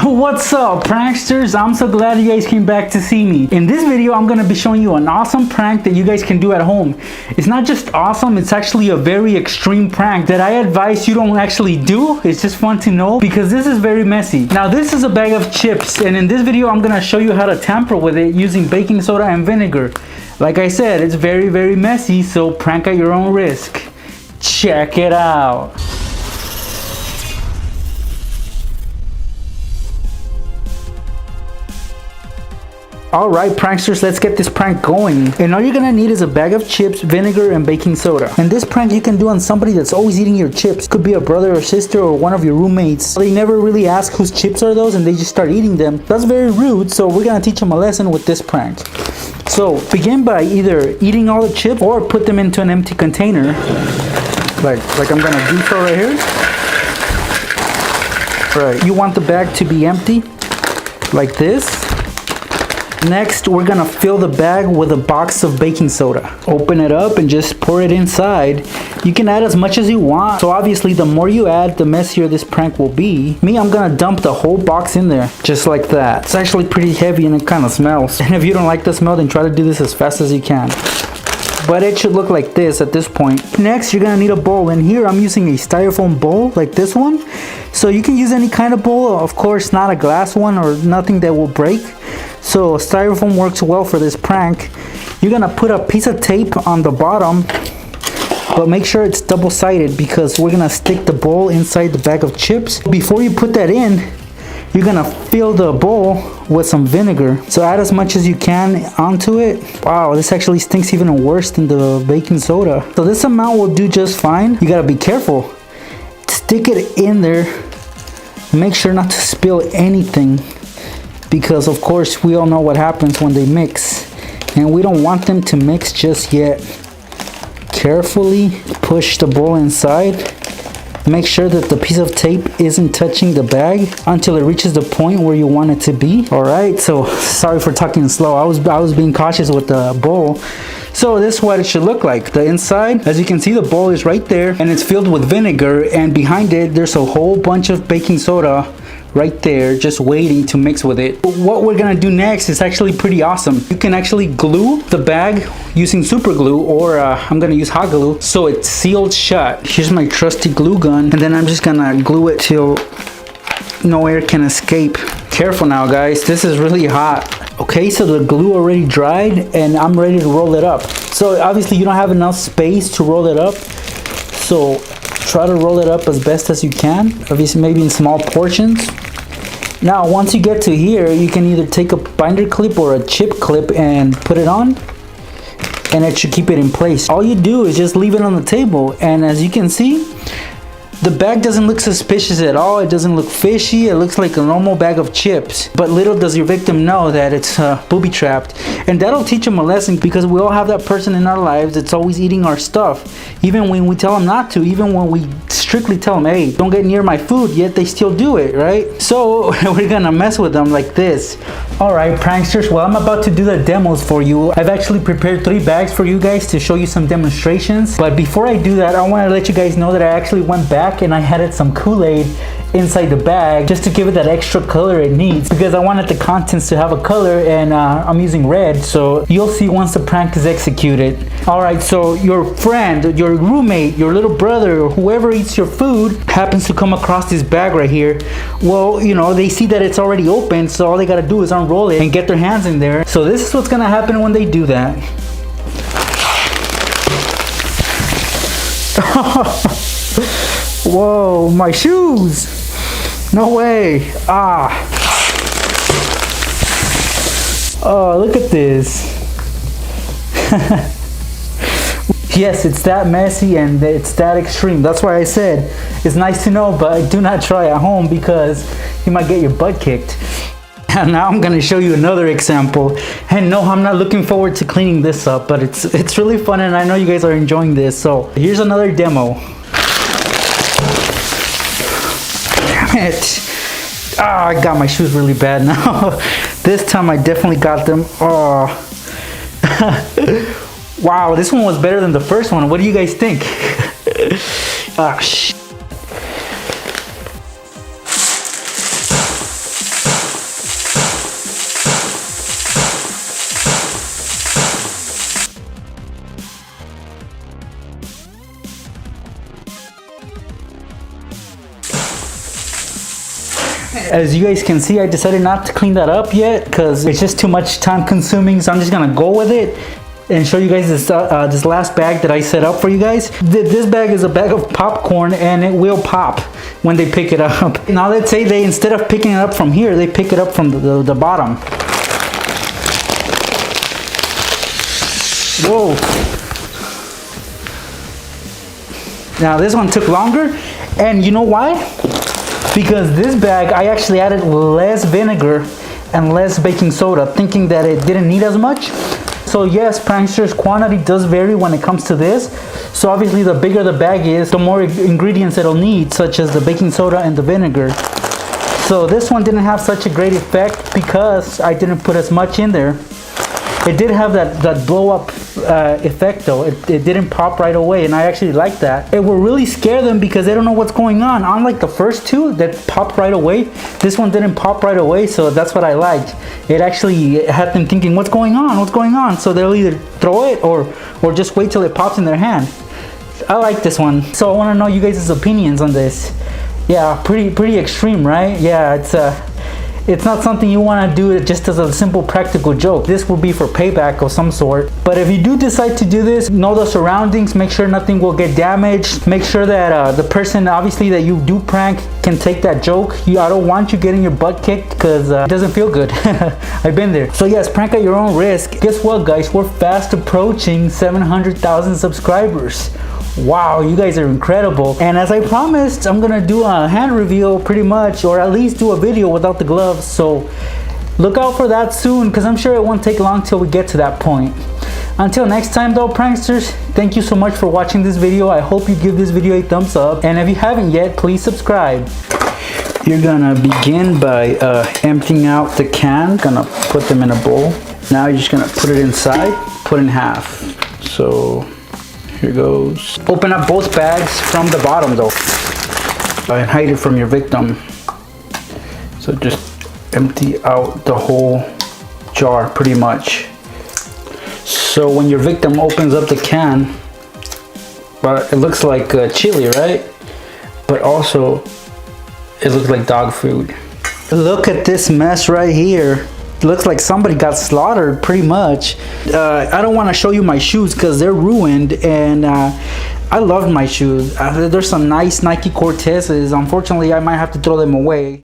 What's up, pranksters? I'm so glad you guys came back to see me. In this video, I'm gonna be showing you an awesome prank that you guys can do at home. It's not just awesome, it's actually a very extreme prank that I advise you don't actually do. It's just fun to know because this is very messy. Now, this is a bag of chips, and in this video, I'm gonna show you how to tamper with it using baking soda and vinegar. Like I said, it's very, very messy, so prank at your own risk. Check it out. Alright, pranksters, let's get this prank going. And all you're gonna need is a bag of chips, vinegar, and baking soda. And this prank you can do on somebody that's always eating your chips. Could be a brother or sister or one of your roommates. They never really ask whose chips are those and they just start eating them. That's very rude, so we're gonna teach them a lesson with this prank. So begin by either eating all the chips or put them into an empty container. Like I'm gonna do so right here. Alright, you want the bag to be empty, like this. Next, we're gonna fill the bag with a box of baking soda. Open it up and just pour it inside. You can add as much as you want. So obviously, the more you add, the messier this prank will be. Me, I'm gonna dump the whole box in there, just like that. It's actually pretty heavy and it kind of smells. And if you don't like the smell, then try to do this as fast as you can. But it should look like this at this point. Next, you're gonna need a bowl. And here, I'm using a styrofoam bowl like this one. So you can use any kind of bowl. Of course, not a glass one or nothing that will break. So styrofoam works well for this prank. You're gonna put a piece of tape on the bottom, but make sure it's double-sided because we're gonna stick the bowl inside the bag of chips. Before you put that in, you're gonna fill the bowl with some vinegar. So add as much as you can onto it. Wow, this actually stinks even worse than the baking soda. So this amount will do just fine. You gotta be careful. Stick it in there. Make sure not to spill anything, because of course we all know what happens when they mix, and we don't want them to mix just yet. Carefully push the bowl inside. Make sure that the piece of tape isn't touching the bag until it reaches the point where you want it to be. Alright, so sorry for talking slow. I was being cautious with the bowl. So this is what it should look like. The inside, as you can see, the bowl is right there and it's filled with vinegar, and behind it there's a whole bunch of baking soda right there just waiting to mix with it. What we're gonna do next is actually pretty awesome. You can actually glue the bag using super glue, or I'm gonna use hot glue so it's sealed shut. Here's my trusty glue gun, and then I'm just gonna glue it till no air can escape. Careful now, guys, this is really hot. Okay, so the glue already dried and I'm ready to roll it up. So obviously you don't have enough space to roll it up, so try to roll it up as best as you can, obviously maybe in small portions. Now once you get to here, you can either take a binder clip or a chip clip and put it on, and it should keep it in place. All you do is just leave it on the table, and as you can see, the bag doesn't look suspicious at all. It doesn't look fishy. It looks like a normal bag of chips. But little does your victim know that it's booby trapped. And that'll teach them a lesson, because we all have that person in our lives that's always eating our stuff. Even when we tell them not to, even when we strictly tell them, hey, don't get near my food, yet they still do it, right? So we're gonna mess with them like this. Alright, pranksters, well, I'm about to do the demos for you. I've actually prepared 3 bags for you guys to show you some demonstrations. But before I do that, I want to let you guys know that I actually went back and I added some Kool-Aid inside the bag just to give it that extra color it needs, because I wanted the contents to have a color, and I'm using red, so you'll see once the prank is executed. Alright, so your friend, your roommate, your little brother, or whoever eats your food happens to come across this bag right here. Well, you know, they see that it's already open, so all they gotta do is unroll it and get their hands in there. So this is what's gonna happen when they do that. Whoa, my shoes! No way! Ah! Oh, look at this! Yes, it's that messy and it's that extreme. That's why I said it's nice to know, but do not try at home because you might get your butt kicked. And now I'm gonna show you another example. And no, I'm not looking forward to cleaning this up, but it's really fun, and I know you guys are enjoying this. So here's another demo. Damn it! Ah, I got my shoes really bad now. This time I definitely got them. Oh. Wow, this one was better than the first one. What do you guys think? Ah, As you guys can see, I decided not to clean that up yet because it's just too much time consuming. So I'm just gonna go with it and show you guys this this last bag that I set up for you guys. This bag is a bag of popcorn and it will pop when they pick it up. Now let's say they, instead of picking it up from here, they pick it up from the bottom. Whoa. Now this one took longer, and you know why? Because this bag, I actually added less vinegar and less baking soda, thinking that it didn't need as much. So yes, pranksters, quantity does vary when it comes to this. So obviously the bigger the bag is, the more ingredients it'll need, such as the baking soda and the vinegar. So this one didn't have such a great effect because I didn't put as much in there. It did have that blow up effect though. It didn't pop right away, and I actually like that. It will really scare them because they don't know what's going on. Unlike the first two that popped right away, this one didn't pop right away, so that's what I liked. It actually had them thinking, what's going on? What's going on? So they'll either throw it or just wait till it pops in their hand. I like this one. So I want to know you guys' opinions on this. Yeah, pretty extreme, right? Yeah, it's not something you want to do just as a simple practical joke. This will be for payback of some sort. But if you do decide to do this, know the surroundings, make sure nothing will get damaged. Make sure that the person obviously that you do prank can take that joke. I don't want you getting your butt kicked because it doesn't feel good. I've been there. So yes, prank at your own risk. Guess what, guys? We're fast approaching 700,000 subscribers. Wow, you guys are incredible. And as I promised, I'm gonna do a hand reveal pretty much, or at least do a video without the gloves. So look out for that soon, because I'm sure it won't take long till we get to that point. Until next time though, pranksters, thank you so much for watching this video. I hope you give this video a thumbs up, and if you haven't yet, please subscribe. You're gonna begin by emptying out the can. Gonna put them in a bowl. Now you're just gonna put it inside, put in half. So here goes. Open up both bags from the bottom though, and hide it from your victim. So just empty out the whole jar pretty much. So when your victim opens up the can, but it looks like chili, right? But also it looks like dog food. Look at this mess right here. Looks like somebody got slaughtered pretty much. I don't want to show you my shoes because they're ruined, and I loved my shoes. There's some nice Nike Cortezes. Unfortunately, I might have to throw them away.